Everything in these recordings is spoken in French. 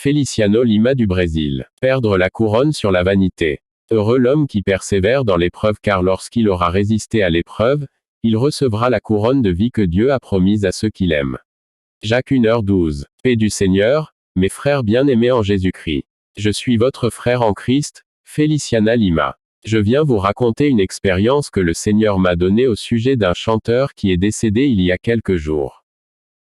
Feliciano Lima du Brésil. Perdre la couronne sur la vanité. Heureux l'homme qui persévère dans l'épreuve, car lorsqu'il aura résisté à l'épreuve, il recevra la couronne de vie que Dieu a promise à ceux qui l'aiment. Jacques 1h12. Paix du Seigneur, mes frères bien-aimés en Jésus-Christ. Je suis votre frère en Christ, Feliciana Lima. Je viens vous raconter une expérience que le Seigneur m'a donnée au sujet d'un chanteur qui est décédé il y a quelques jours.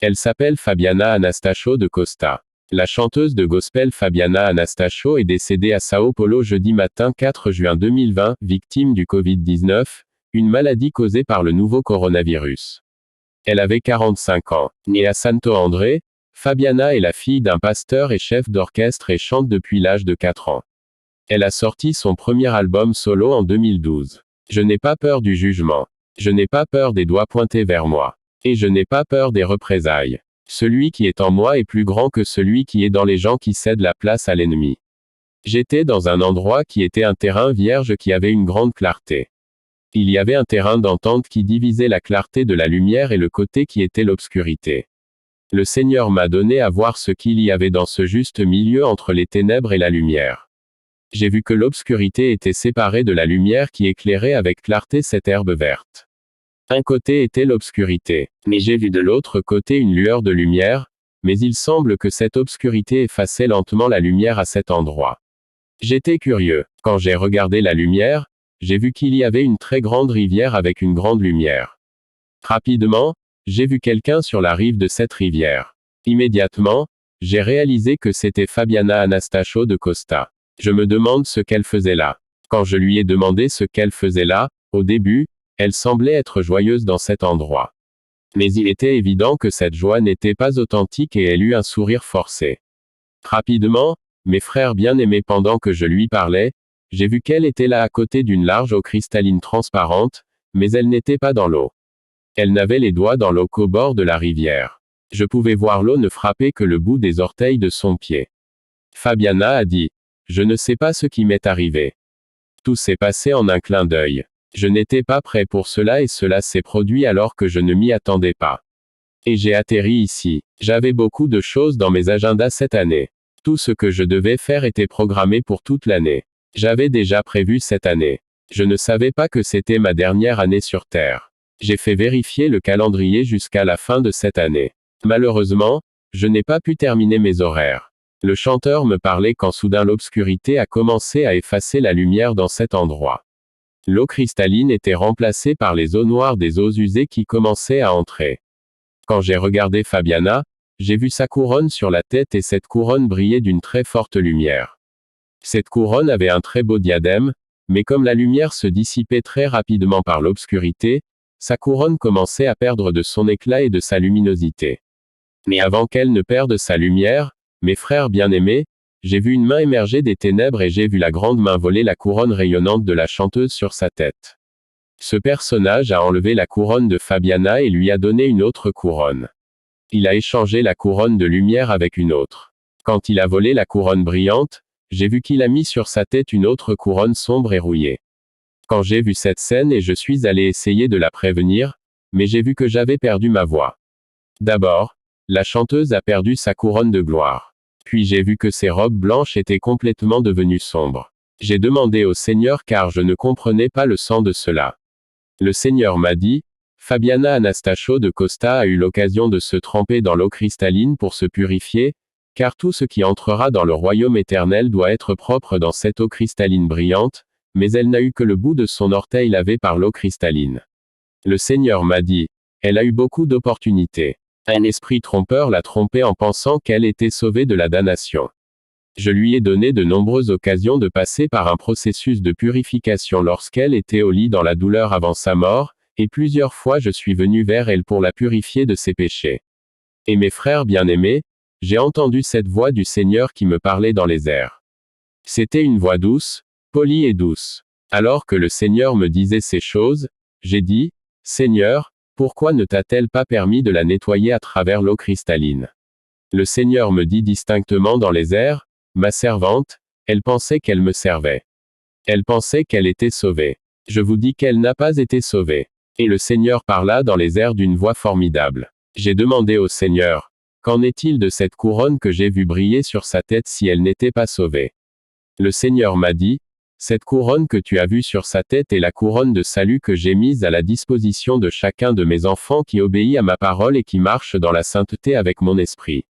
Elle s'appelle Fabiana Anastasio de Costa. La chanteuse de gospel Fabiana Anastasio est décédée à Sao Paulo jeudi matin 4 juin 2020, victime du Covid-19, une maladie causée par le nouveau coronavirus. Elle avait 45 ans. Née à Santo André, Fabiana est la fille d'un pasteur et chef d'orchestre et chante depuis l'âge de 4 ans. Elle a sorti son premier album solo en 2012. Je n'ai pas peur du jugement. Je n'ai pas peur des doigts pointés vers moi. Et je n'ai pas peur des représailles. Celui qui est en moi est plus grand que celui qui est dans les gens qui cèdent la place à l'ennemi. J'étais dans un endroit qui était un terrain vierge qui avait une grande clarté. Il y avait un terrain d'entente qui divisait la clarté de la lumière et le côté qui était l'obscurité. Le Seigneur m'a donné à voir ce qu'il y avait dans ce juste milieu entre les ténèbres et la lumière. J'ai vu que l'obscurité était séparée de la lumière qui éclairait avec clarté cette herbe verte. Un côté était l'obscurité, mais j'ai vu de l'autre côté une lueur de lumière, mais il semble que cette obscurité effaçait lentement la lumière à cet endroit. J'étais curieux. Quand j'ai regardé la lumière, j'ai vu qu'il y avait une très grande rivière avec une grande lumière. Rapidement, j'ai vu quelqu'un sur la rive de cette rivière. Immédiatement, j'ai réalisé que c'était Fabiana Anastasio de Costa. Je me demande ce qu'elle faisait là. Quand je lui ai demandé ce qu'elle faisait là, au début, elle semblait être joyeuse dans cet endroit. Mais il était évident que cette joie n'était pas authentique et elle eut un sourire forcé. Rapidement, mes frères bien-aimés, pendant que je lui parlais, j'ai vu qu'elle était là à côté d'une large eau cristalline transparente, mais elle n'était pas dans l'eau. Elle n'avait les doigts dans l'eau qu'au bord de la rivière. Je pouvais voir l'eau ne frapper que le bout des orteils de son pied. Fabiana a dit: je ne sais pas ce qui m'est arrivé. Tout s'est passé en un clin d'œil. Je n'étais pas prêt pour cela et cela s'est produit alors que je ne m'y attendais pas. Et j'ai atterri ici. J'avais beaucoup de choses dans mes agendas cette année. Tout ce que je devais faire était programmé pour toute l'année. J'avais déjà prévu cette année. Je ne savais pas que c'était ma dernière année sur Terre. J'ai fait vérifier le calendrier jusqu'à la fin de cette année. Malheureusement, je n'ai pas pu terminer mes horaires. Le chanteur me parlait quand soudain l'obscurité a commencé à effacer la lumière dans cet endroit. L'eau cristalline était remplacée par les eaux noires des eaux usées qui commençaient à entrer. Quand j'ai regardé Fabiana, j'ai vu sa couronne sur la tête et cette couronne brillait d'une très forte lumière. Cette couronne avait un très beau diadème, mais comme la lumière se dissipait très rapidement par l'obscurité, sa couronne commençait à perdre de son éclat et de sa luminosité. Mais avant qu'elle ne perde sa lumière, mes frères bien-aimés, j'ai vu une main émerger des ténèbres et j'ai vu la grande main voler la couronne rayonnante de la chanteuse sur sa tête. Ce personnage a enlevé la couronne de Fabiana et lui a donné une autre couronne. Il a échangé la couronne de lumière avec une autre. Quand il a volé la couronne brillante, j'ai vu qu'il a mis sur sa tête une autre couronne sombre et rouillée. Quand j'ai vu cette scène et je suis allé essayer de la prévenir, mais j'ai vu que j'avais perdu ma voix. D'abord, la chanteuse a perdu sa couronne de gloire. Puis j'ai vu que ses robes blanches étaient complètement devenues sombres. J'ai demandé au Seigneur car je ne comprenais pas le sens de cela. Le Seigneur m'a dit: Fabiana Anastasio de Costa a eu l'occasion de se tremper dans l'eau cristalline pour se purifier, car tout ce qui entrera dans le royaume éternel doit être propre dans cette eau cristalline brillante, mais elle n'a eu que le bout de son orteil lavé par l'eau cristalline. Le Seigneur m'a dit: elle a eu beaucoup d'opportunités. Un esprit trompeur l'a trompée en pensant qu'elle était sauvée de la damnation. Je lui ai donné de nombreuses occasions de passer par un processus de purification lorsqu'elle était au lit dans la douleur avant sa mort, et plusieurs fois je suis venu vers elle pour la purifier de ses péchés. Et mes frères bien-aimés, j'ai entendu cette voix du Seigneur qui me parlait dans les airs. C'était une voix douce, polie et douce. Alors que le Seigneur me disait ces choses, j'ai dit: Seigneur, pourquoi ne t'a-t-elle pas permis de la nettoyer à travers l'eau cristalline? Le Seigneur me dit distinctement dans les airs: ma servante, elle pensait qu'elle me servait. Elle pensait qu'elle était sauvée. Je vous dis qu'elle n'a pas été sauvée. Et le Seigneur parla dans les airs d'une voix formidable. J'ai demandé au Seigneur: Qu'en est-il de cette couronne que j'ai vue briller sur sa tête si elle n'était pas sauvée? Le Seigneur m'a dit, cette couronne que tu as vue sur sa tête est la couronne de salut que j'ai mise à la disposition de chacun de mes enfants qui obéit à ma parole et qui marche dans la sainteté avec mon esprit.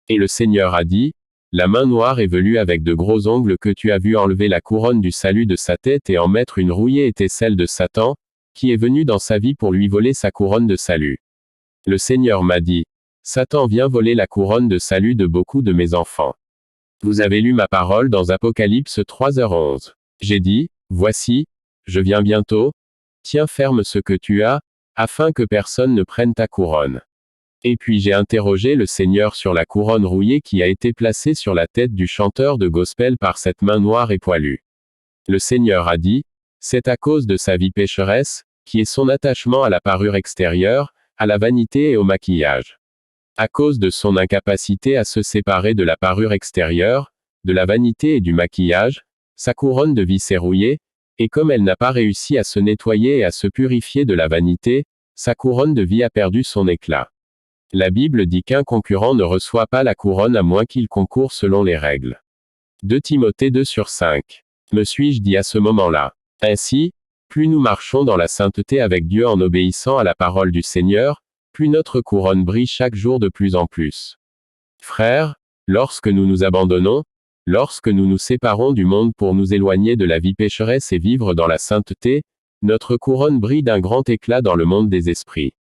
Et le Seigneur a dit, la main noire et velue avec de gros ongles que tu as vu enlever la couronne du salut de sa tête et en mettre une rouillée était celle de Satan, qui est venu dans sa vie pour lui voler sa couronne de salut. Le Seigneur m'a dit, Satan vient voler la couronne de salut de beaucoup de mes enfants. Vous avez lu ma parole dans Apocalypse 3h11. J'ai dit, voici, je viens bientôt, tiens ferme ce que tu as, afin que personne ne prenne ta couronne. Et puis j'ai interrogé le Seigneur sur la couronne rouillée qui a été placée sur la tête du chanteur de gospel par cette main noire et poilue. Le Seigneur a dit, c'est à cause de sa vie pécheresse, qui est son attachement à la parure extérieure, à la vanité et au maquillage. À cause de son incapacité à se séparer de la parure extérieure, de la vanité et du maquillage, sa couronne de vie s'est rouillée, et comme elle n'a pas réussi à se nettoyer et à se purifier de la vanité, sa couronne de vie a perdu son éclat. La Bible dit qu'un concurrent ne reçoit pas la couronne à moins qu'il concourt selon les règles. 2 Timothée 2/5. Me suis-je dit à ce moment-là. Ainsi, plus nous marchons dans la sainteté avec Dieu en obéissant à la parole du Seigneur, plus notre couronne brille chaque jour de plus en plus. Frères, lorsque nous nous abandonnons, lorsque nous nous séparons du monde pour nous éloigner de la vie pécheresse et vivre dans la sainteté, notre couronne brille d'un grand éclat dans le monde des esprits.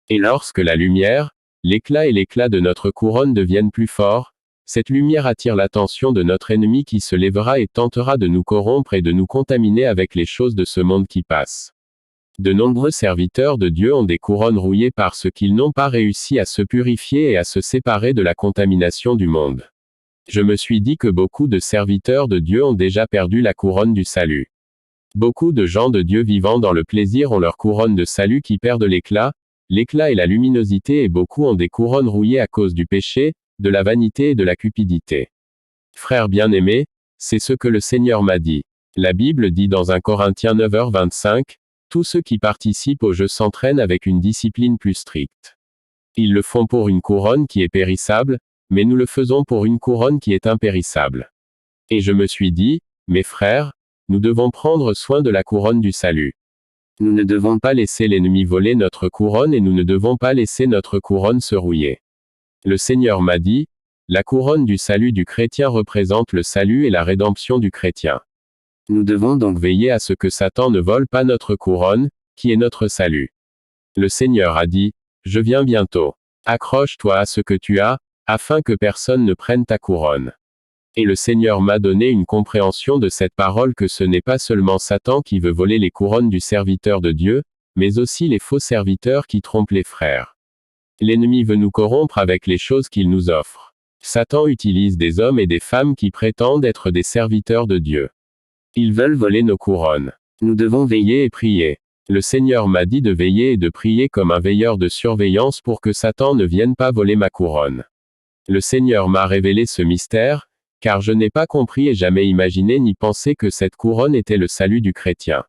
Et lorsque la lumière, l'éclat et l'éclat de notre couronne deviennent plus forts, cette lumière attire l'attention de notre ennemi qui se lèvera et tentera de nous corrompre et de nous contaminer avec les choses de ce monde qui passe. De nombreux serviteurs de Dieu ont des couronnes rouillées parce qu'ils n'ont pas réussi à se purifier et à se séparer de la contamination du monde. Je me suis dit que beaucoup de serviteurs de Dieu ont déjà perdu la couronne du salut. Beaucoup de gens de Dieu vivant dans le plaisir ont leur couronne de salut qui perdent l'éclat et la luminosité et beaucoup ont des couronnes rouillées à cause du péché, de la vanité et de la cupidité. Frères bien-aimés, c'est ce que le Seigneur m'a dit. La Bible dit dans 1 Corinthiens 9h25, tous ceux qui participent au jeu s'entraînent avec une discipline plus stricte. Ils le font pour une couronne qui est périssable, mais nous le faisons pour une couronne qui est impérissable. Et je me suis dit, mes frères, nous devons prendre soin de la couronne du salut. Nous ne devons pas laisser l'ennemi voler notre couronne et nous ne devons pas laisser notre couronne se rouiller. Le Seigneur m'a dit, la couronne du salut du chrétien représente le salut et la rédemption du chrétien. Nous devons donc veiller à ce que Satan ne vole pas notre couronne, qui est notre salut. Le Seigneur a dit, je viens bientôt. Accroche-toi à ce que tu as, afin que personne ne prenne ta couronne. Et le Seigneur m'a donné une compréhension de cette parole que ce n'est pas seulement Satan qui veut voler les couronnes du serviteur de Dieu, mais aussi les faux serviteurs qui trompent les frères. L'ennemi veut nous corrompre avec les choses qu'il nous offre. Satan utilise des hommes et des femmes qui prétendent être des serviteurs de Dieu. Ils veulent voler nos couronnes. Nous devons veiller et prier. Le Seigneur m'a dit de veiller et de prier comme un veilleur de surveillance pour que Satan ne vienne pas voler ma couronne. Le Seigneur m'a révélé ce mystère, car je n'ai pas compris et jamais imaginé ni pensé que cette couronne était le salut du chrétien.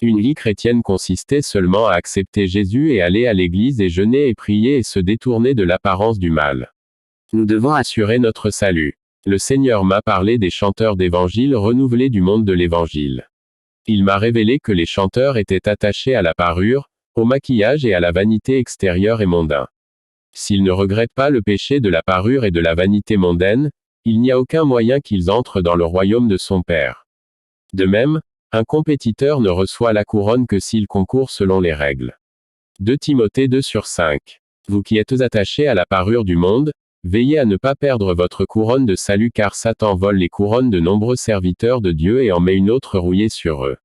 Une vie chrétienne consistait seulement à accepter Jésus et aller à l'église et jeûner et prier et se détourner de l'apparence du mal. Nous devons assurer notre salut. Le Seigneur m'a parlé des chanteurs d'évangile renouvelés du monde de l'évangile. Il m'a révélé que les chanteurs étaient attachés à la parure, au maquillage et à la vanité extérieure et mondain. S'ils ne regrettent pas le péché de la parure et de la vanité mondaine, il n'y a aucun moyen qu'ils entrent dans le royaume de son Père. De même, un compétiteur ne reçoit la couronne que s'il concourt selon les règles. 2 Timothée 2/5. Vous qui êtes attachés à la parure du monde, veillez à ne pas perdre votre couronne de salut car Satan vole les couronnes de nombreux serviteurs de Dieu et en met une autre rouillée sur eux.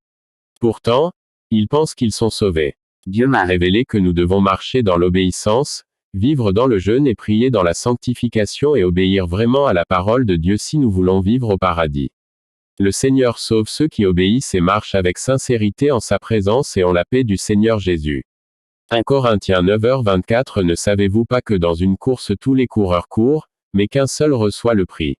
Pourtant, ils pensent qu'ils sont sauvés. Dieu m'a révélé que nous devons marcher dans l'obéissance, vivre dans le jeûne et prier dans la sanctification et obéir vraiment à la parole de Dieu si nous voulons vivre au paradis. Le Seigneur sauve ceux qui obéissent et marchent avec sincérité en sa présence et en la paix du Seigneur Jésus. 1 Corinthiens 9h24. Ne savez-vous pas que dans une course tous les coureurs courent, mais qu'un seul reçoit le prix?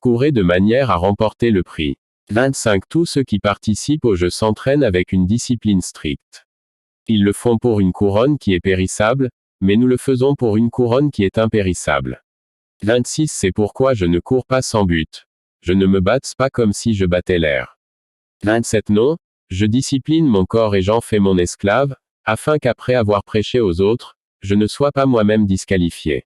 Courez de manière à remporter le prix. 25. Tous ceux qui participent au jeu s'entraînent avec une discipline stricte. Ils le font pour une couronne qui est périssable, Mais nous le faisons pour une couronne qui est impérissable. 26 C'est pourquoi je ne cours pas sans but. Je ne me batte pas comme si je battais l'air. 27 Non, je discipline mon corps et j'en fais mon esclave, afin qu'après avoir prêché aux autres, je ne sois pas moi-même disqualifié.